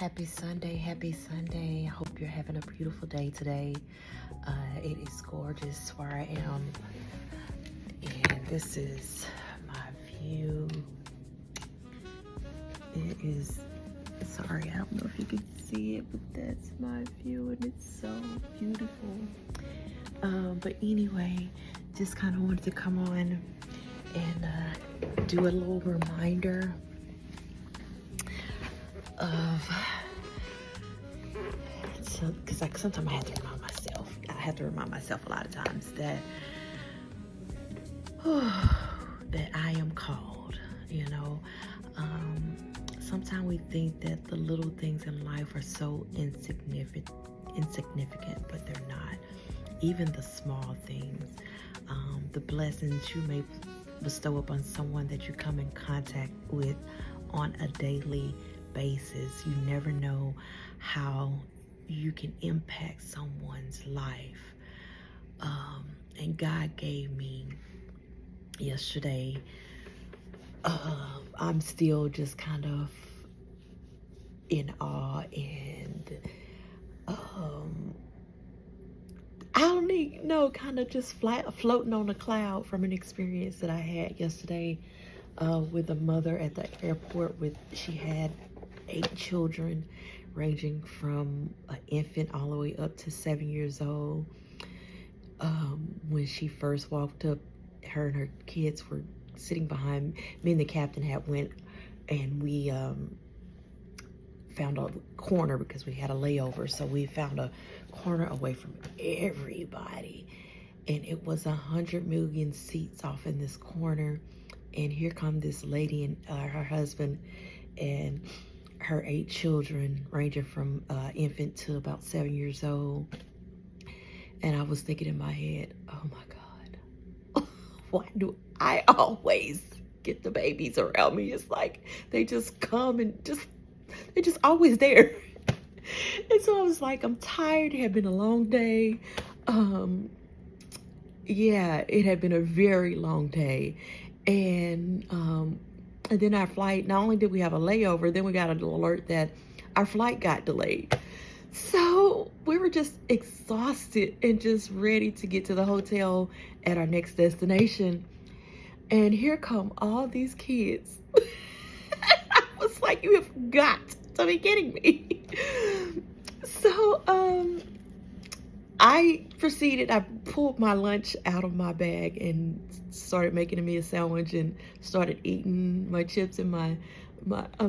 Happy Sunday, happy Sunday. I hope you're having a beautiful day today. It is gorgeous where I am, and this is my view. It is, sorry, I don't know if you can see it, but that's my view, and it's so beautiful. But anyway, just kind of wanted to come on and do a little reminder of, because sometimes I have to remind myself a lot of times that that I am called. Sometimes we think that the little things in life are so insignificant, but they're not. Even the small things, the blessings you may bestow upon someone that you come in contact with on a daily basis. You never know how you can impact someone's life. And God gave me yesterday, I'm still just kind of in awe, and I don't even know, kind of just floating on a cloud from an experience that I had yesterday with a mother at the airport. She had 8 children, ranging from an infant all the way up to 7 years old. When she first walked up, her and her kids were sitting behind me, and the captain had went, and we found a corner because we had a layover. So we found a corner away from everybody, and it was 100 million seats off in this corner. And here come this lady and her husband and her 8 children, ranging from infant to about 7 years old. And I was thinking in my head, oh my God, why do I always get the babies around me? It's like they just come and they're just always there. And so I was like, I'm tired. It had been a long day. Yeah, it had been a very long day. And then our flight, not only did we have a layover, then we got an alert that our flight got delayed. So we were just exhausted and just ready to get to the hotel at our next destination. And here come all these kids. I was like, you have got to be kidding me. So I pulled my lunch out of my bag and started making me a sandwich and started eating my chips and I'm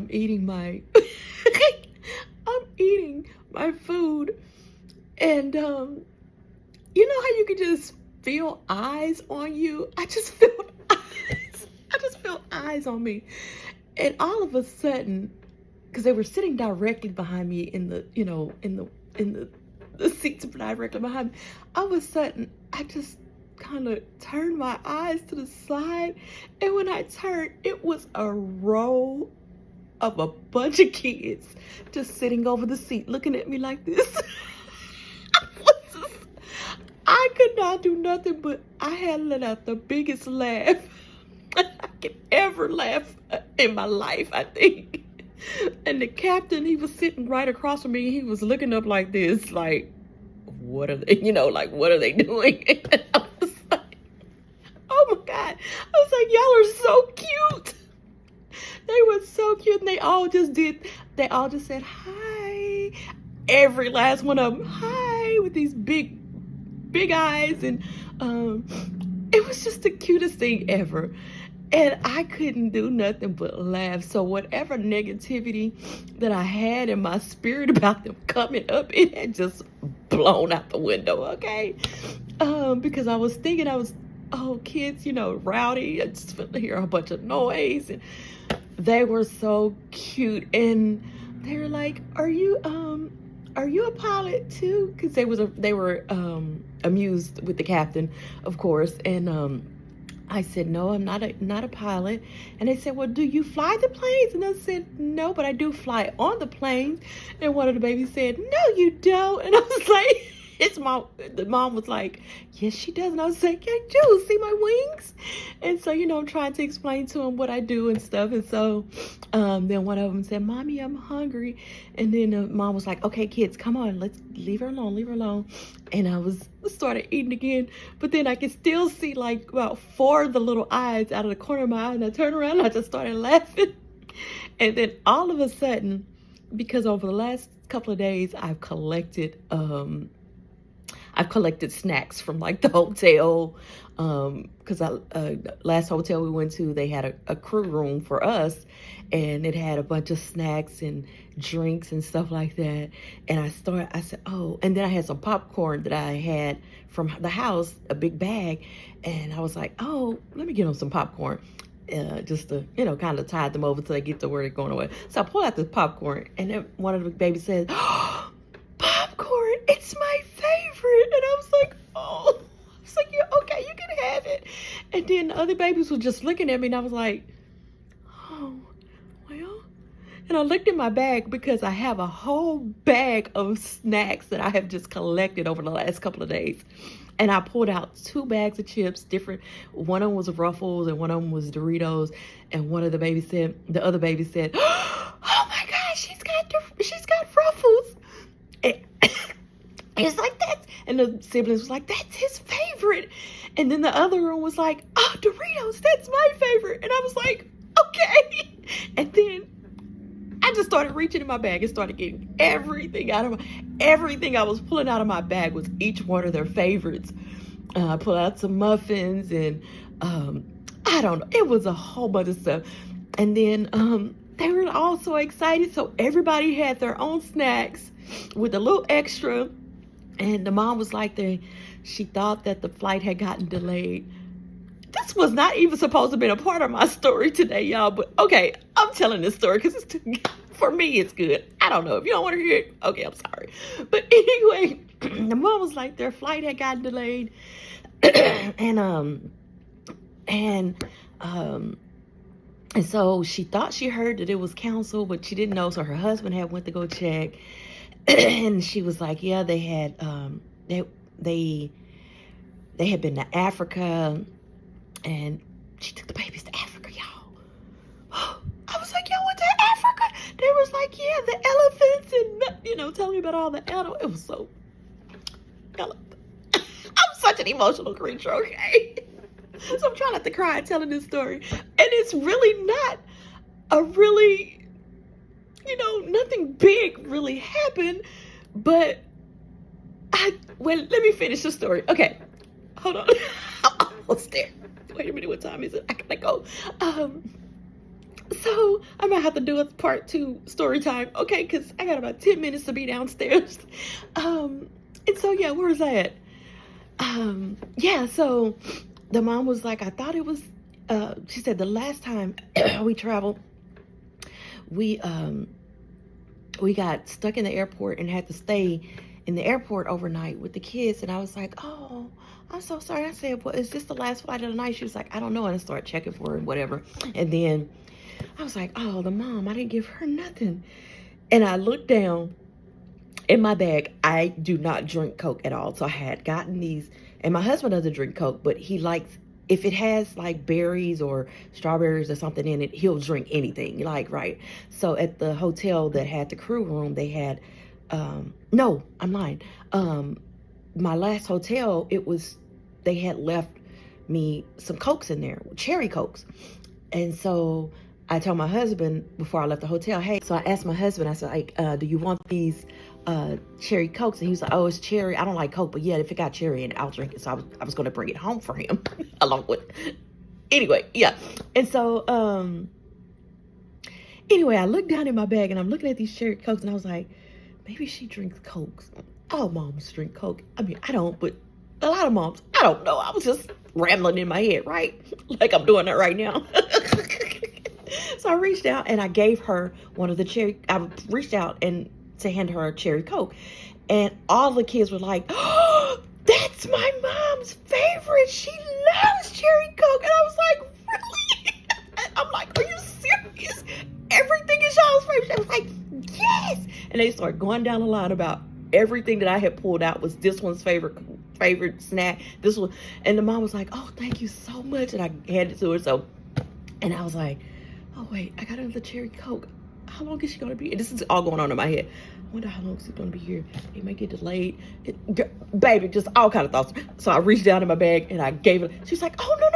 eating my my food. And you know how you can just feel eyes on you? I just felt eyes on me. And all of a sudden, because they were sitting directly behind me in the seats directly behind me, all of a sudden I just kind of turned my eyes to the side, and when I turned, it was a row of a bunch of kids just sitting over the seat looking at me like this. I could not do nothing, but I had let out the biggest laugh I could ever laugh in my life, I think. And the captain, he was sitting right across from me. He was looking up like this, like, what are they, what are they doing? And I was like, oh my God. I was like, y'all are so cute. They were so cute. And they all just said, hi. Every last one of them, hi, with these big eyes. And it was just the cutest thing ever. And I couldn't do nothing but laugh. So whatever negativity that I had in my spirit about them coming up, it had just blown out the window, okay? Because I was thinking, kids, rowdy. I just felt to hear a bunch of noise. And they were so cute. And they were like, are you a pilot too? Because they were amused with the captain, of course. And I said, no, I'm not a pilot. And they said, well, do you fly the planes? And I said, no, but I do fly on the planes. And one of the babies said, no, you don't. And I was like, the mom was like, yes, she does. And I was like, I do. See my wings? And so, I'm trying to explain to him what I do and stuff. And so then one of them said, Mommy, I'm hungry. And then the mom was like, okay, kids, come on. Let's leave her alone. Leave her alone. And I started eating again. But then I could still see like about 4 of the little eyes out of the corner of my eye. And I turned around and I just started laughing. And then all of a sudden, because over the last couple of days, I've collected snacks from like the hotel, because last hotel we went to, they had a crew room for us, and it had a bunch of snacks and drinks and stuff like that. And I said, oh, and then I had some popcorn that I had from the house, a big bag, and I was like, oh, let me get them some popcorn. Just to, kind of tide them over till they get to where they're going away. So I pull out the popcorn, and then one of the babies says, oh, popcorn, it's my favorite. And I was like, oh. I was like, yeah, okay, you can have it. And then the other babies were just looking at me, and I was like, oh, well. And I looked in my bag because I have a whole bag of snacks that I have just collected over the last couple of days. And I pulled out 2 bags of chips, different. One of them was Ruffles and one of them was Doritos. And one of the other baby said, oh my gosh, she's got Ruffles. And it's like that. And the siblings was like, that's his favorite. And then the other one was like, oh, Doritos, that's my favorite. And I was like, okay. And then I just started reaching in my bag and started getting everything I was pulling out of my bag was each one of their favorites. I pulled out some muffins and I don't know. It was a whole bunch of stuff. And then they were all so excited. So everybody had their own snacks with a little extra. And the mom was like, she thought that the flight had gotten delayed. This was not even supposed to be a part of my story today, y'all. But okay, I'm telling this story because for me, it's good. I don't know. If you don't want to hear it, okay, I'm sorry. But anyway, the mom was like, their flight had gotten delayed. and so she thought she heard that it was canceled, but she didn't know. So her husband had went to go check. And she was like, yeah, they had they had been to Africa. And she took the babies to Africa, y'all. I was like, y'all went to Africa? They was like, yeah, the elephants and, telling me about all the animals. It was so, I'm such an emotional creature, okay? So I'm trying not to cry telling this story. And it's really not nothing big really happened. But let me finish the story. Okay, hold on. I'm almost there. Wait a minute, what time is it? I gotta go. So I might have to do a part 2 story time, okay? Because I got about 10 minutes to be downstairs. And so yeah, where was I at? Yeah, so the mom was like, I thought it was. She said the last time we traveled, we got stuck in the airport and had to stay in the airport overnight with the kids. And I was like, oh, I'm so sorry. I said, well, is this the last flight of the night? She was like, I don't know. And I started checking for her and whatever. And then I was like, oh, the mom, I didn't give her nothing. And I looked down in my bag. I do not drink Coke at all. So I had gotten these, and my husband doesn't drink Coke, but he likes, if it has like berries or strawberries or something in it, he'll drink anything, right? So at the hotel that had the crew room, they had, no, I'm lying. My last hotel, they had left me some Cokes in there, cherry Cokes. And so I told my husband before I left the hotel, hey, so I asked my husband, I said, like, do you want these cherry Cokes? And he was like, oh, it's cherry. I don't like Coke, but yeah, if it got cherry in it, I'll drink it. So I was going to bring it home for him along with, anyway, yeah. And so, anyway, I looked down in my bag and I'm looking at these cherry Cokes and I was like, maybe she drinks Cokes. All moms drink Coke. I mean, I don't, but a lot of moms, I don't know. I was just rambling in my head, right? Like I'm doing that right now. So I reached out and I gave her one of the I reached out and to hand her a cherry Coke. And all the kids were like, oh, that's my mom's favorite. She loves cherry Coke. And I was like, really? I'm like, are you serious? Everything is y'all's favorite. I was like, yes. And they started going down the line about everything that I had pulled out was this one's favorite snack. This one, and the mom was like, "Oh, thank you so much," and I handed it to her. So, and I was like, "Oh wait, I got another cherry Coke. How long is she gonna be?" And this is all going on in my head. I wonder how long is it gonna be here. It may get delayed. Baby, just all kind of thoughts. So I reached down in my bag and I gave it. She's like, "Oh, no,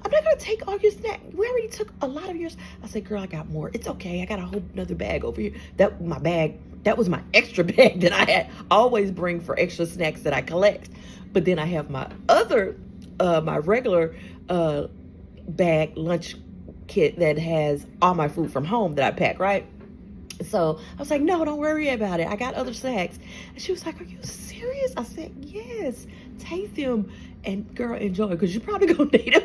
I'm not gonna take all your snack. We already took a lot of yours." I said, "Girl, I got more. It's okay. I got a whole another bag over here." That was my extra bag that I had always bring for extra snacks that I collect. But then I have my other, my regular bag lunch kit that has all my food from home that I pack, right? So I was like, "No, don't worry about it. I got other snacks." And she was like, "Are you serious?" I said, "Yes, taste them and girl, enjoy, because you're probably gonna need them."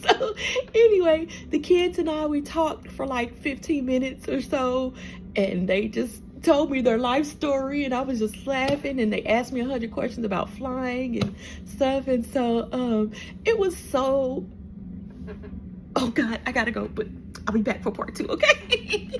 So anyway, the kids and I, we talked for like 15 minutes or so, and they just told me their life story, and I was just laughing, and they asked me 100 questions about flying and stuff. And so it was so, oh God, I gotta go, but I'll be back for part 2, okay?